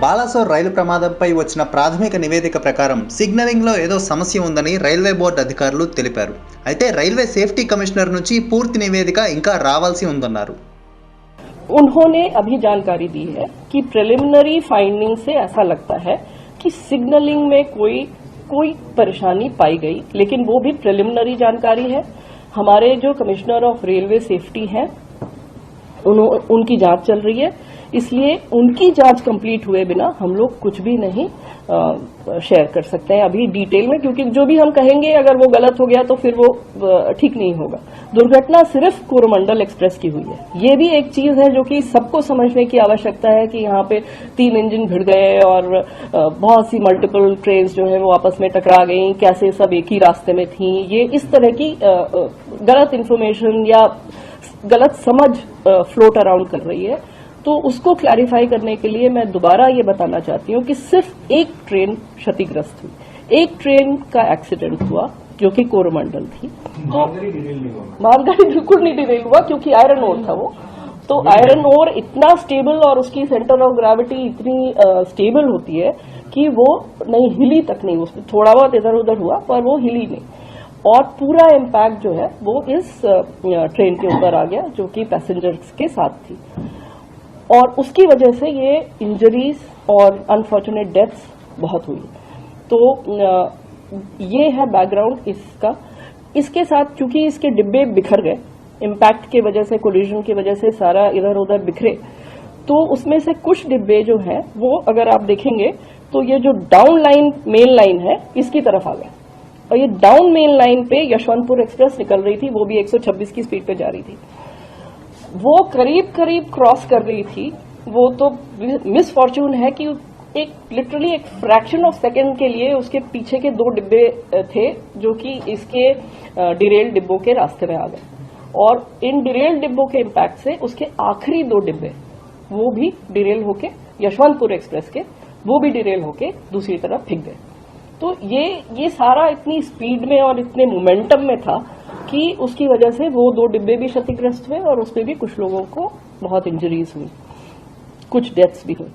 బాలాసోర్ రైలు ప్రమాదంపై వచ్చిన ప్రాథమిక నివేదిక ప్రకారం సిగ్నలింగ్లో ఏదో సమస్య ఉందని రైల్వే బోర్డు అధికారులు తెలిపారు. అయితే రైల్వే సేఫ్టీ కమిషనర్ నుంచి పూర్తి నివేదిక ఇంకా రావాల్సి ఉందన్నారు. उन्होंने अभी जानकारी दी है कि प्रिलिमिनरी फाइंडिंग से ऐसा लगता है कि सिग्नलिंग में कोई परेशानी पाई गई, लेकिन वो भी प्रिलिमिनरी जानकारी है. हमारे जो कमिश्नर ऑफ रेलवे सेफ्टी हैं उनकी जांच चल रही है, इसलिए उनकी जांच कंप्लीट हुए बिना हम लोग कुछ भी नहीं शेयर कर सकते हैं अभी डिटेल में, क्योंकि जो भी हम कहेंगे अगर वो गलत हो गया तो फिर वो ठीक नहीं होगा. दुर्घटना सिर्फ कोरोमंडल एक्सप्रेस की हुई है. ये भी एक चीज है जो कि सबको समझने की आवश्यकता है कि यहाँ पे 3 इंजन भिड़ गए और बहुत सी मल्टीपल ट्रेन जो है वो आपस में टकरा गई, कैसे सब एक ही रास्ते में थी. ये इस तरह की गलत इन्फॉर्मेशन या गलत समझ फ्लोट अराउंड कर रही है. तो उसको क्लैरिफाई करने के लिए मैं दोबारा ये बताना चाहती हूँ कि सिर्फ एक ट्रेन क्षतिग्रस्त हुई, एक ट्रेन का एक्सीडेंट हुआ जो कि कोरोमंडल थी. तो मालगाड़ी बिल्कुल नहीं डिरेल हुआ क्योंकि आयरन ओर था वो. तो आयरन ओर इतना स्टेबल और उसकी सेंटर ऑफ ग्रेविटी इतनी स्टेबल होती है कि वो नहीं हिली तक नहीं, उसमें थोड़ा बहुत इधर उधर हुआ पर वो हिली नहीं. और पूरा इम्पैक्ट जो है वो इस ट्रेन के ऊपर आ गया जो कि पैसेंजर्स के साथ थी, और उसकी वजह से ये इंजरीज और अनफॉर्चुनेट डेथ्स बहुत हुई. तो ये है बैकग्राउंड इसका. इसके साथ चूंकि इसके डिब्बे बिखर गए, इम्पैक्ट की वजह से, कोलिजन की वजह से सारा इधर उधर बिखरे, तो उसमें से कुछ डिब्बे जो हैं वो अगर आप देखेंगे तो ये जो डाउन लाइन मेन लाइन है इसकी तरफ आ गए, और ये डाउन मेन लाइन पे यशवंतपुर एक्सप्रेस निकल रही थी, वो भी 126 की स्पीड पे जा रही थी. वो करीब करीब क्रॉस कर रही थी. वो तो मिसफॉर्च्यून है कि लिटरली एक फ्रैक्शन ऑफ सेकंड के लिए उसके पीछे के 2 डिब्बे थे जो कि इसके डिरेल डिब्बों के रास्ते में आ गए, और इन डिरेल डिब्बों के इम्पैक्ट से उसके आखिरी 2 डिब्बे वो भी डिरेल होके, यशवंतपुर एक्सप्रेस के वो भी डिरेल होके दूसरी तरफ फिक गए. तो ये सारा इतनी स्पीड में और इतने मोमेंटम में था कि उसकी वजह से वो 2 डिब्बे भी क्षतिग्रस्त हुए और उसमें भी कुछ लोगों को बहुत इंजरीज हुई, कुछ डेथ्स भी हुई.